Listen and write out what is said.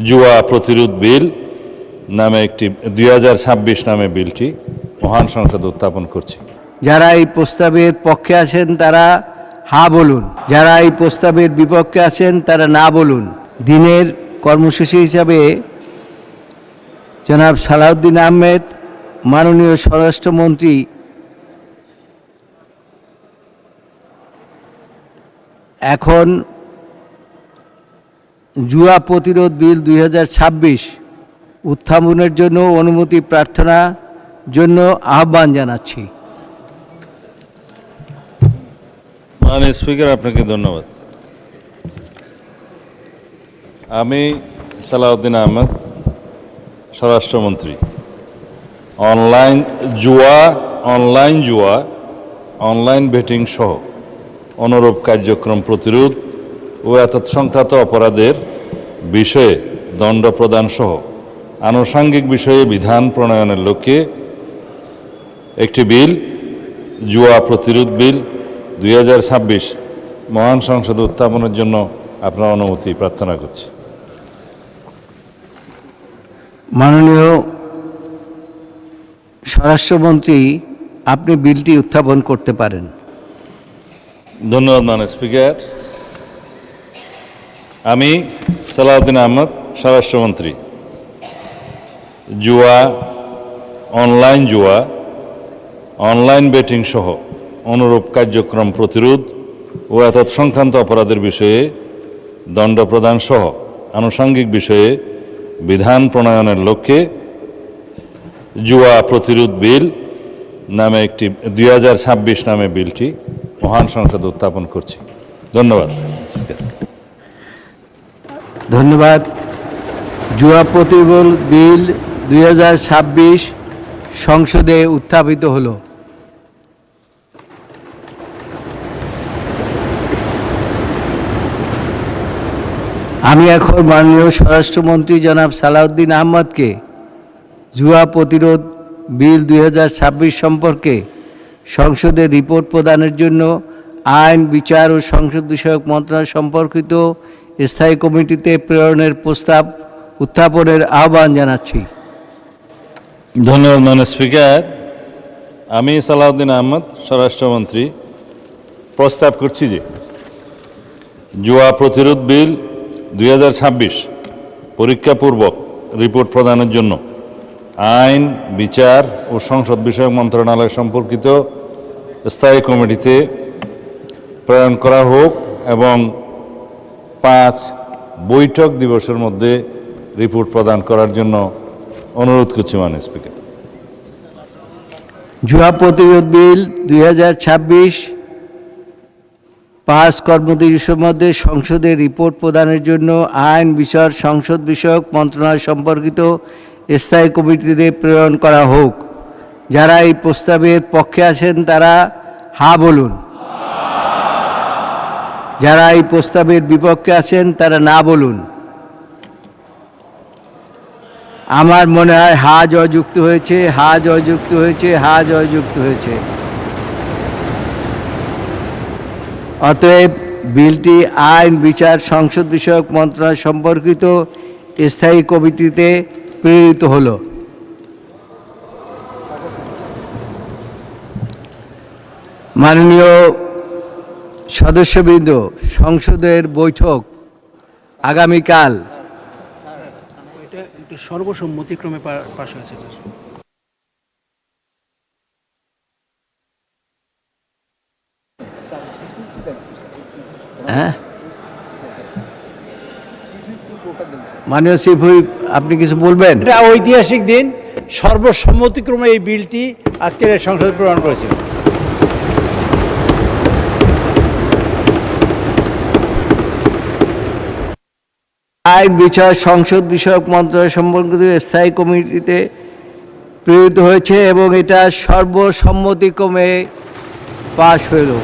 জুয়া প্রতিরোধ বিল নামে একটি 2026 নামে বিলটি মহান সংসদে উত্থাপন করছি। যারা এই প্রস্তাবের পক্ষে আছেন তারা হা বলুন, যারা এই প্রস্তাবের বিপক্ষে আছেন তারা না বলুন। দিনের কর্মসূচি হিসাবে জনাব সালাউদ্দিন আহমেদ, মাননীয় স্বরাষ্ট্রমন্ত্রী, এখন জুয়া প্রতিরোধ বিল 2026 উত্থাপনের জন্য অনুমতি প্রার্থনার জন্য আহ্বান জানাচ্ছি। মাননীয় স্পিকার, আপনাকে ধন্যবাদ। আমি সালাউদ্দিন আহমেদ, স্বরাষ্ট্রমন্ত্রী, অনলাইন জুয়া, অনলাইন বেটিং সহ অনুরূপ কার্যক্রম প্রতিরোধ ও এতৎসংক্রান্ত অপরাধের বিষয়ে দণ্ড প্রদান সহ আনুষঙ্গিক বিষয়ে বিধান প্রণয়নের লক্ষ্যে একটি বিল, জুয়া প্রতিরোধ বিল 2026 মহান সংসদে উত্থাপনের জন্য আপনার অনুমতি প্রার্থনা করছি। মাননীয় স্বরাষ্ট্রমন্ত্রী, আপনি বিলটি উত্থাপন করতে পারেন। ধন্যবাদ মাননীয় স্পিকার। আমি সালাউদ্দিন আহমেদ, স্বরাষ্ট্রমন্ত্রী, অনলাইন বেটিং সহ অনুরূপ কার্যক্রম প্রতিরোধ ও এতৎসংক্রান্ত অপরাধের বিষয়ে দণ্ড প্রদান সহ আনুষঙ্গিক বিষয়ে বিধান প্রণয়নের লক্ষ্যে জুয়া প্রতিরোধ বিল নামে একটি 2026 নামে বিলটি মহান সংসদে উত্থাপন করছি। ধন্যবাদ। ধন্যবাদ। জুয়া প্রতিরোধ বিল 2026 সংসদে উত্থাপিত হলো। আমি এখন মাননীয় স্বরাষ্ট্রমন্ত্রী জনাব সালাউদ্দিন আহমদকে জুয়া প্রতিরোধ বিল 2026 সম্পর্কে সংসদে রিপোর্ট প্রদানের জন্য আইন, বিচার ও সংসদ বিষয়ক মন্ত্রণালয় সম্পর্কিত স্থায়ী কমিটিতে প্রেরণের প্রস্তাব উত্থাপনের আহ্বান জানাচ্ছি। ধন্যবাদ মাননীয় স্পিকার। আমি সালাউদ্দিন আহমদ, স্বরাষ্ট্রমন্ত্রী, প্রস্তাব করছি যে জুয়া প্রতিরোধ বিল 2026 পরীক্ষাপূর্বক রিপোর্ট প্রদানের জন্য আইন, বিচার ও সংসদ বিষয়ক মন্ত্রণালয় সম্পর্কিত স্থায়ী কমিটিতে প্রেরণ করা হোক এবং 5 বৈঠক দিবসের মধ্যে রিপোর্ট প্রদান করার জন্য অনুরোধ করছি মাননীয় স্পিকার। জুয়া প্রতিরোধ বিল 2026 5 কর্মদিবসের মধ্যে সংসদে রিপোর্ট প্রদানের জন্য আইন, বিচার, সংসদ বিষয়ক মন্ত্রণালয় সম্পর্কিত স্থায়ী কমিটিতে প্রেরণ করা হোক। যারা এই প্রস্তাবের পক্ষে আছেন তারা হা বলুন, যারা এই প্রস্তাবের বিপক্ষে আছেন তারা না বলুন। আমার মনে হয় হা জয়যুক্ত হয়েছে, হা জয়যুক্ত হয়েছে, হা জয়যুক্ত হয়েছে। অতএব বিলটি আইন, বিচার, সংসদ বিষয়ক মন্ত্রণালয় সম্পর্কিত স্থায়ী কমিটিতে প্রেরিত হলো। মাননীয় সদস্যবৃন্দ, সংসদের বৈঠক আগামীকাল সর্বসম্মতিক্রমে পাশ হয়েছে স্যার। হ্যাঁ, মাননীয় চিফ হুইপ, আপনি কিছু বলবেন? এটা ঐতিহাসিক দিন, সর্বসম্মতিক্রমে এই বিলটি আজকের সংসদে প্রেরণ করেছিল। আইন, বিচার, সংসদ বিষয়ক মন্ত্রণালয় সম্পর্কিত স্থায়ী কমিটিতে প্রেরিত হয়েছে এবং এটা সর্বসম্মতিক্রমে পাশ হলো।